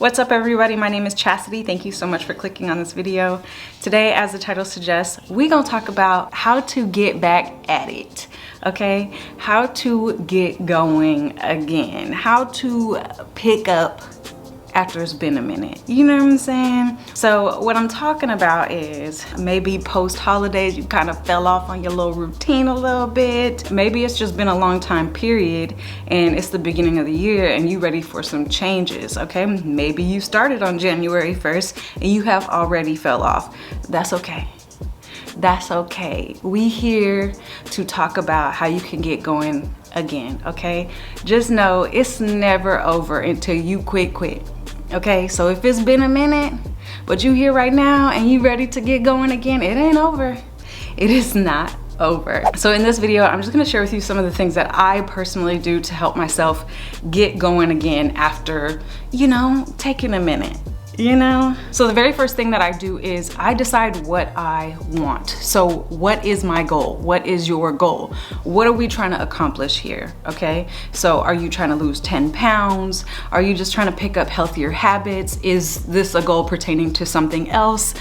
What's up everybody, my name is Chassidy. Thank you so much for clicking on this video. Today, as the title suggests, we're gonna talk about how to get back at it, okay? How to get going again, how to pick up after it's been a minute. You know what I'm saying? So what I'm talking about is maybe post-holidays you kind of fell off on your little routine a little bit. Maybe it's just been a long time period and it's the beginning of the year and you ready for some changes, okay? Maybe you started on January 1st and you have already fell off. That's okay. That's okay. We here to talk about how you can get going again, okay? Just know it's never over until you quit. Okay, so if it's been a minute, but you here right now and you ready to get going again, it ain't over. It is not over. So in this video, I'm just gonna share with you some of the things that I personally do to help myself get going again after, you know, taking a minute. You know? So the very first thing that I do is I decide what I want. So what is my goal? What is your goal? What are we trying to accomplish here? Okay? So are you trying to lose 10 pounds? Are you just trying to pick up healthier habits? Is this a goal pertaining to something else,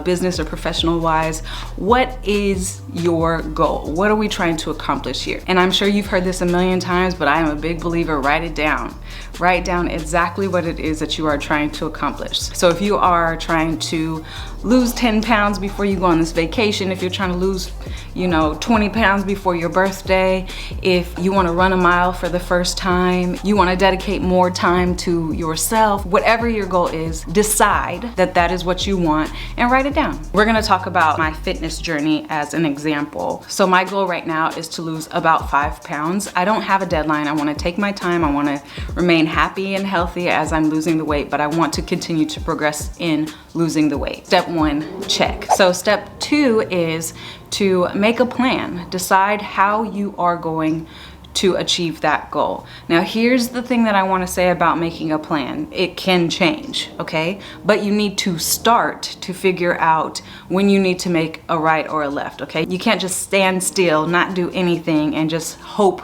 business or professional wise? What is your goal? What are we trying to accomplish here? And I'm sure you've heard this a million times, but I am a big believer, write it down. Write down exactly what it is that you are trying to accomplish. So if you are trying to lose 10 pounds before you go on this vacation, if you're trying to lose, 20 pounds before your birthday, if you want to run a mile for the first time, you want to dedicate more time to yourself, whatever your goal is, decide that that is what you want and write it down. We're going to talk about my fitness journey as an example. So my goal right now is to lose about 5 pounds. I don't have a deadline. I want to take my time. I want to remain happy and healthy as I'm losing the weight, but I want to continue to progress in losing the weight. Step 1, check. So step 2 is to make a plan. Decide how you are going to achieve that goal. Now here's the thing that I want to say about making a plan. It can change, okay? But you need to start to figure out when you need to make a right or a left, okay? You can't just stand still, not do anything, and just hope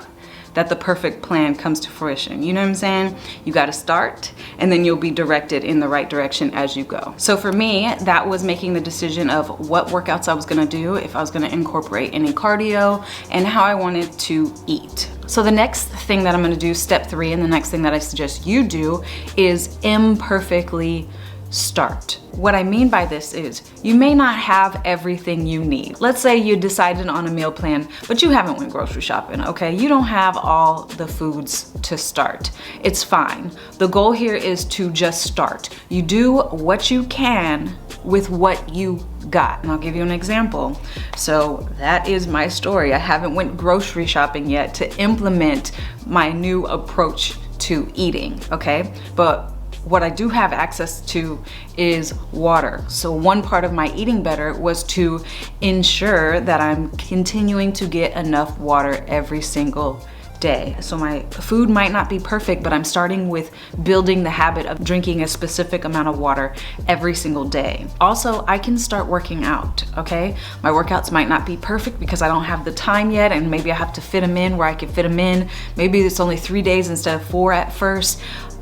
that the perfect plan comes to fruition. You know what I'm saying? You got to start and then you'll be directed in the right direction as you go. So for me, that was making the decision of what workouts I was going to do, if I was going to incorporate any cardio, and how I wanted to eat. So the next thing that I'm going to do, step 3, and the next thing that I suggest you do is imperfectly start. What I mean by this is you may not have everything you need. Let's say you decided on a meal plan, but you haven't went grocery shopping, okay? You don't have all the foods to start. It's fine. The goal here is to just start. You do what you can with what you got. And I'll give you an example. So that is my story. I haven't went grocery shopping yet to implement my new approach to eating, okay? But what I do have access to is water. So one part of my eating better was to ensure that I'm continuing to get enough water every single day. So my food might not be perfect, but I'm starting with building the habit of drinking a specific amount of water every single day. Also, I can start working out, okay? My workouts might not be perfect because I don't have the time yet, and maybe I have to fit them in where I can fit them in. Maybe it's only 3 days instead of 4 at first.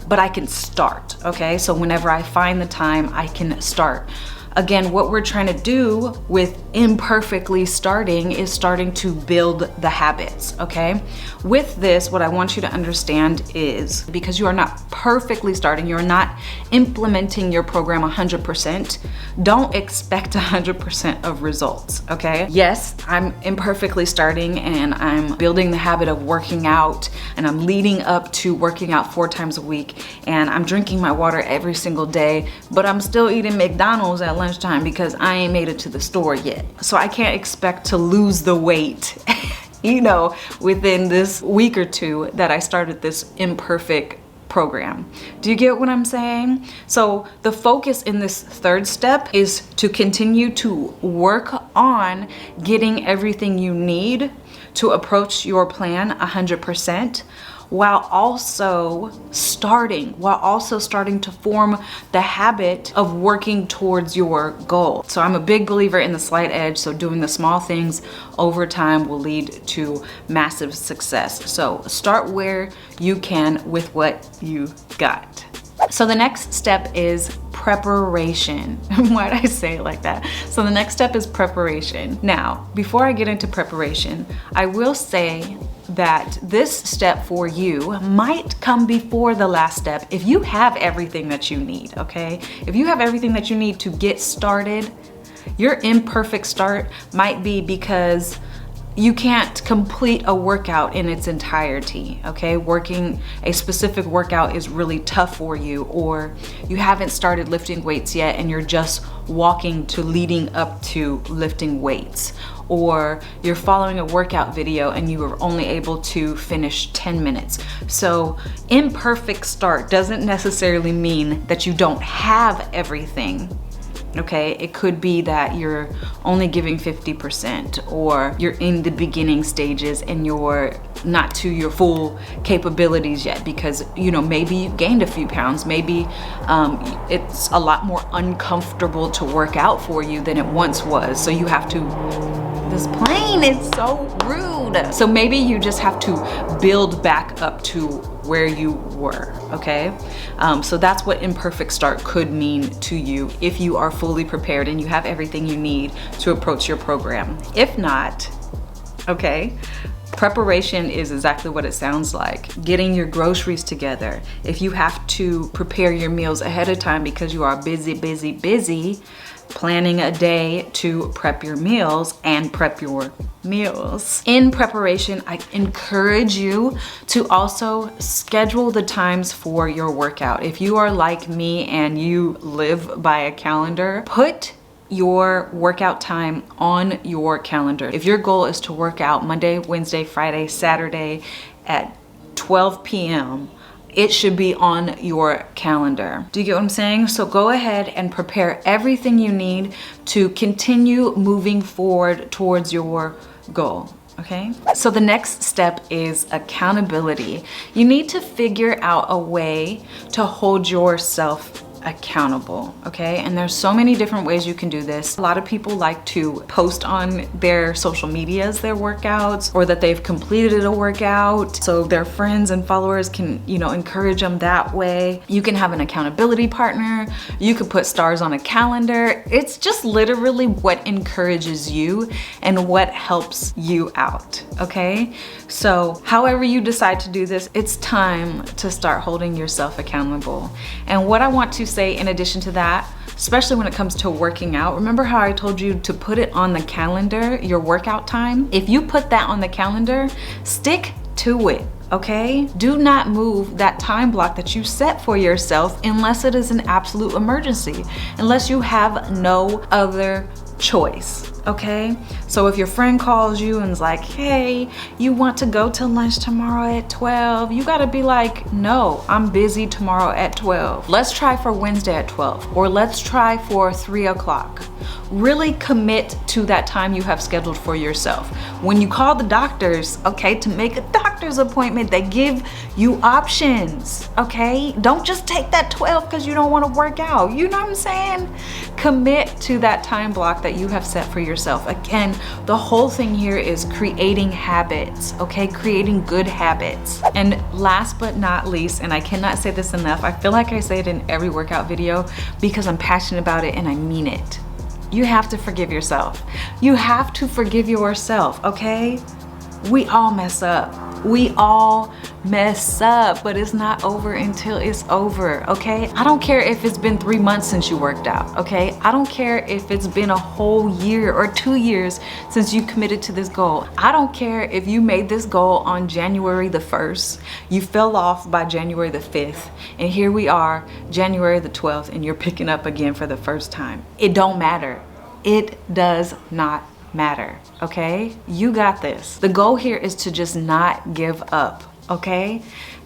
But I can start, okay? So whenever I find the time, I can start. Again, what we're trying to do with imperfectly starting is starting to build the habits, okay? With this, what I want you to understand is because you are not perfectly starting, you're not implementing your program 100%, don't expect 100% of results, okay? Yes, I'm imperfectly starting and I'm building the habit of working out and I'm leading up to working out 4 times a week and I'm drinking my water every single day, but I'm still eating McDonald's at lunchtime because I ain't made it to the store yet. So I can't expect to lose the weight, within this week or 2 that I started this imperfect program. Do you get what I'm saying? So the focus in this 3rd step is to continue to work on getting everything you need to approach your plan 100%, while also starting to form the habit of working towards your goal. So I'm a big believer in the slight edge, so doing the small things over time will lead to massive success. So start where you can with what you got. So the next step is preparation. Why did I say it like that? So the next step is preparation. Now, before I get into preparation, I will say that this step for you might come before the last step if you have everything that you need, okay? If you have everything that you need to get started, your imperfect start might be because you can't complete a workout in its entirety, okay? Working a specific workout is really tough for you, or you haven't started lifting weights yet and you're just walking to leading up to lifting weights, or you're following a workout video and you were only able to finish 10 minutes. So imperfect start doesn't necessarily mean that you don't have everything. Okay, it could be that you're only giving 50%, or you're in the beginning stages and you're not to your full capabilities yet because, you know, maybe you gained a few pounds, maybe it's a lot more uncomfortable to work out for you than it once was. So you have to, this plane is so rude. So maybe you just have to build back up to where you were, okay? So that's what imperfect start could mean to you if you are fully prepared and you have everything you need to approach your program. If not, okay, preparation is exactly what it sounds like. Getting your groceries together. If you have to prepare your meals ahead of time because you are busy, planning a day to prep your meals and prep your meals. In preparation, I encourage you to also schedule the times for your workout. If you are like me and you live by a calendar, put your workout time on your calendar. If your goal is to work out Monday, Wednesday, Friday, Saturday at 12 p.m., it should be on your calendar. Do you get what I'm saying? So go ahead and prepare everything you need to continue moving forward towards your goal, okay? So the next step is accountability. You need to figure out a way to hold yourself accountable, okay? And there's so many different ways you can do this. A lot of people like to post on their social medias their workouts, or that they've completed a workout so their friends and followers can, you know, encourage them that way. You can have an accountability partner. You could put stars on a calendar. It's just literally what encourages you and what helps you out, okay? So however you decide to do this, it's time to start holding yourself accountable. And what I want to say in addition to that, especially when it comes to working out, remember how I told you to put it on the calendar, your workout time? If you put that on the calendar, stick to it, okay? Do not move that time block that you set for yourself unless it is an absolute emergency, unless you have no other choice, okay? So if your friend calls you and is like, hey, you want to go to lunch tomorrow at 12? You gotta be like, no, I'm busy tomorrow at 12. Let's try for Wednesday at 12, or let's try for 3 o'clock. Really commit to that time you have scheduled for yourself. When you call the doctors, okay, to make a doctor's appointment, they give you options, okay? Don't just take that 12 because you don't want to work out. You know what I'm saying? Commit to that time block that you have set for yourself. Again, the whole thing here is creating habits, okay? Creating good habits. And last but not least, and I cannot say this enough, I feel like I say it in every workout video because I'm passionate about it and I mean it. You have to forgive yourself. You have to forgive yourself, okay? We all mess up. We all mess up, but it's not over until it's over, okay? I don't care if it's been 3 months since you worked out, okay? I don't care if it's been a whole year or 2 years since you committed to this goal. I don't care if you made this goal on January the 1st, you fell off by January the 5th, and here we are, January the 12th, and you're picking up again for the first time. It don't matter. It does not matter, okay? You got this. The goal here is to just not give up, okay?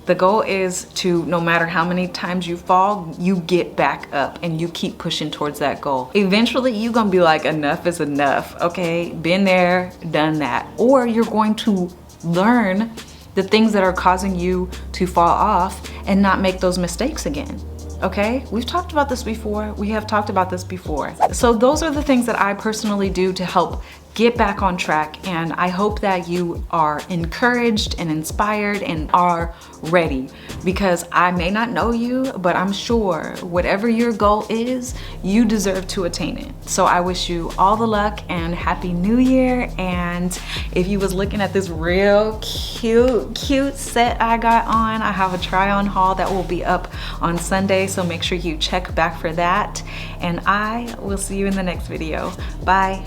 The goal is to, no matter how many times you fall, you get back up and you keep pushing towards that goal. Eventually, you're gonna be like, enough is enough, okay? Been there, done that. Or you're going to learn the things that are causing you to fall off and not make those mistakes again. Okay, we've talked about this before. We have talked about this before. So those are the things that I personally do to help get back on track, and I hope that you are encouraged and inspired and are ready, because I may not know you, but I'm sure whatever your goal is, you deserve to attain it. So I wish you all the luck and Happy New Year. And if you was looking at this real cute set I got on, I have a try on haul that will be up on Sunday, so make sure you check back for that. And I will see you in the next video. Bye.